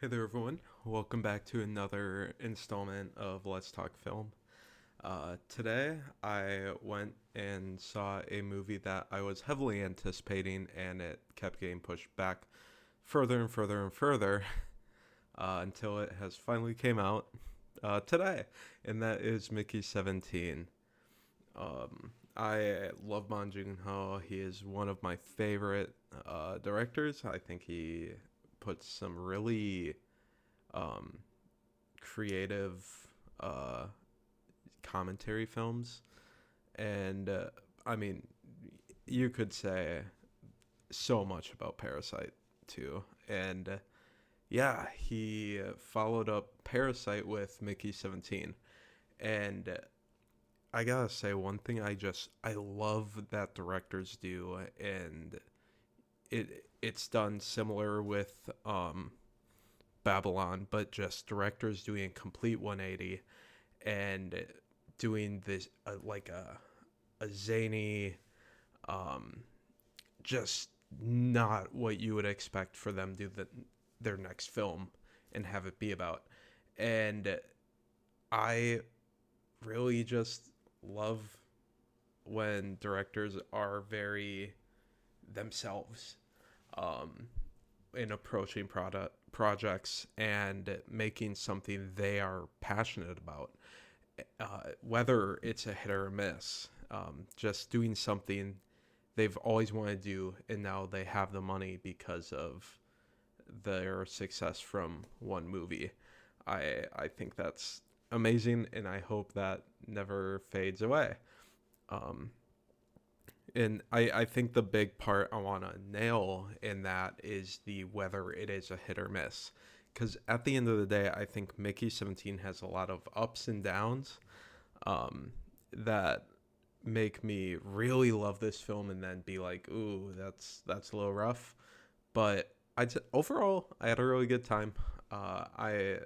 Hey there, everyone. Welcome back to another installment of Let's Talk Film. Today, I went and saw a movie that I was heavily anticipating, and it kept getting pushed back further and further and further until it has finally came out today, and that is Mickey 17. I love Bong Joon-ho. He is one of my favorite directors. I think he puts some really um, creative uh, commentary films. And I mean, you could say so much about Parasite too. And yeah, he followed up Parasite with Mickey 17. And I gotta say, one thing I love that directors do, and it's done similar with Babylon, but just directors doing a complete 180 and doing this like a zany, um, just not what you would expect for them to do their next film and have it be about. And I really just love when directors are very themselves um, in approaching product projects and making something they are passionate about, whether it's a hit or a miss. Just doing something they've always wanted to do, and now they have the money because of their success from one movie. I think that's amazing, and I hope that never fades away. Um, and I think the big part I want to nail in that is the whether it is a hit or miss. Because at the end of the day, I think Mickey 17 has a lot of ups and downs um, that make me really love this film and then be like, ooh, that's a little rough. But overall, I had a really good time. I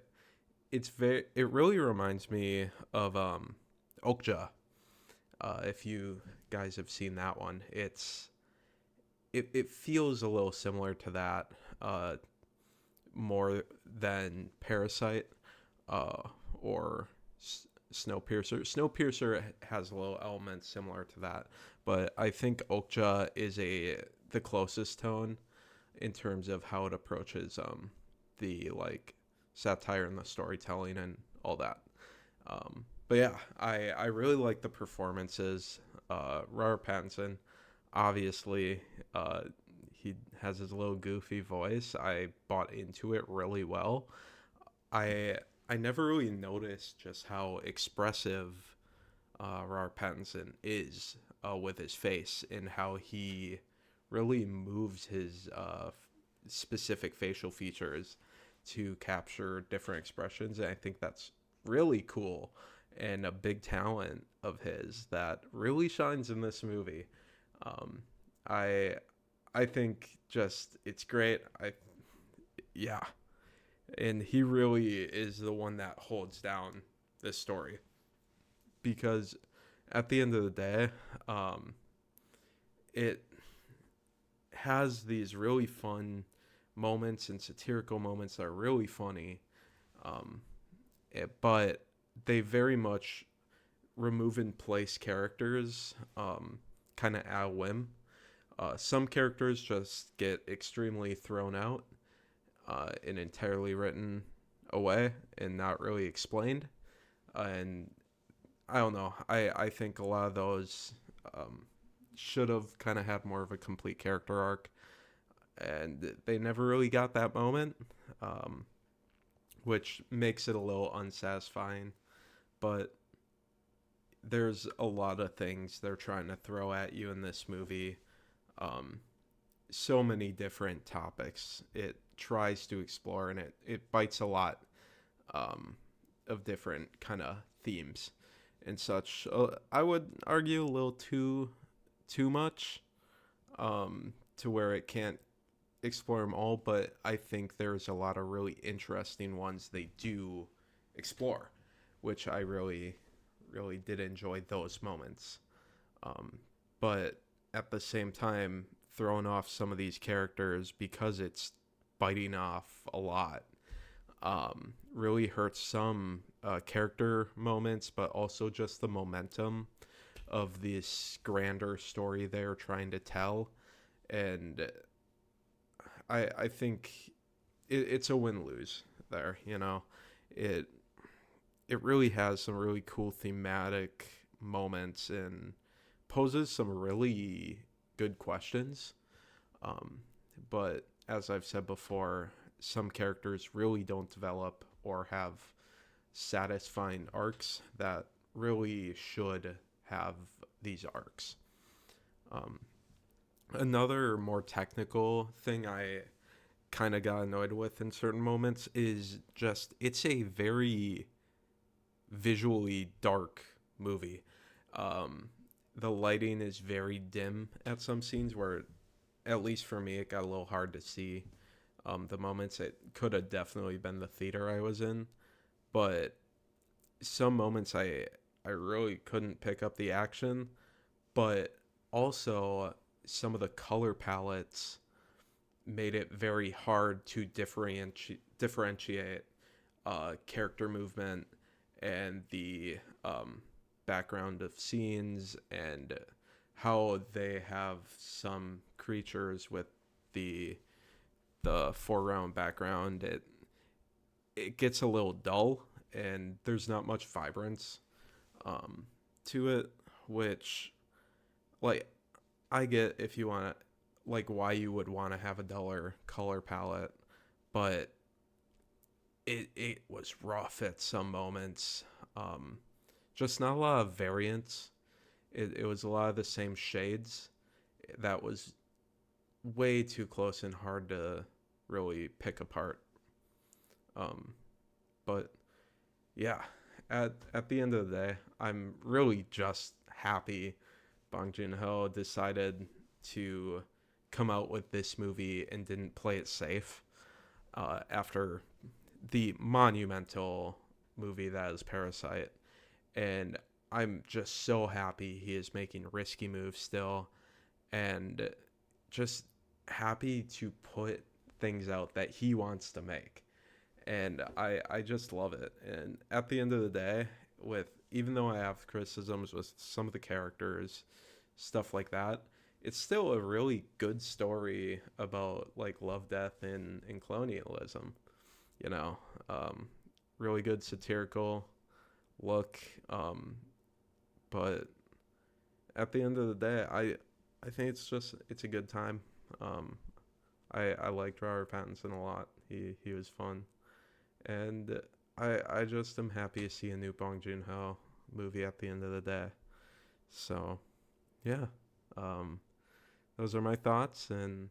it really reminds me of Okja. If you guys have seen that one, it feels a little similar to that, uh, more than Parasite, uh, or Snowpiercer. Snowpiercer has a little element similar to that, but I think Okja is the closest tone in terms of how it approaches the like satire and the storytelling and all that. But yeah, I really like the performances. Robert Pattinson, obviously, uh, he has his little goofy voice. I bought into it really well. I I never really noticed just how expressive Robert Pattinson is with his face and how he really moves his specific facial features to capture different expressions. And I think that's really cool and a big talent of his that really shines in this movie. Um, I I think just it's great. Yeah, and he really is the one that holds down this story because at the end of the day, um, it has these really fun moments and satirical moments that are really funny, um, but they very much remove and place characters kind of at a whim. Some characters just get extremely thrown out and entirely written away and not really explained. And I don't know. I think a lot of those um, should have kind of had more of a complete character arc, and they never really got that moment, um, which makes it a little unsatisfying. But there's a lot of things they're trying to throw at you in this movie. Um, so many different topics it tries to explore, and it bites a lot um, of different kind of themes and such. I would argue a little too much to where it can't explore them all, but I think there's a lot of really interesting ones they do explore, which I really did enjoy those moments. Um, but at the same time, throwing off some of these characters because it's biting off a lot. really hurts some character moments, but also just the momentum of this grander story they're trying to tell. And I think it's a win lose there. It it really has some really cool thematic moments and poses some really good questions. Um, but as I've said before, some characters really don't develop or have satisfying arcs that really should have these arcs. Um, Another more technical thing I kind of got annoyed with in certain moments is just it's a very visually dark movie. Um, the lighting is very dim at some scenes where, at least for me, it got a little hard to see. The moments it could have definitely been the theater I was in, but some moments I really couldn't pick up the action, but also some of the color palettes made it very hard to differentiate character movement and the background of scenes and how they have some creatures with the foreground background. It gets a little dull and there's not much vibrance um, to it, which like I get if you want to like why you would want to have a duller color palette, but it was rough at some moments. Um, just not a lot of variance. It was a lot of the same shades. That was way too close and hard to really pick apart. Um, but yeah, at the end of the day, I'm really just happy Bong Joon Ho decided to come out with this movie and didn't play it safe after the monumental movie that is Parasite. And I'm just so happy he is making risky moves still and just happy to put things out that he wants to make. And I just love it. And at the end of the day, with even though I have criticisms with some of the characters, stuff like that, it's still a really good story about like love, death, and colonialism. You know, um, really good satirical look. But at the end of the day, I think it's a good time. Um, I liked Robert Pattinson a lot. He was fun, and I just am happy to see a new Bong Joon Ho movie at the end of the day. So yeah, um, those are my thoughts, and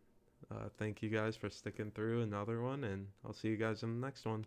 thank you guys for sticking through another one, and I'll see you guys in the next one.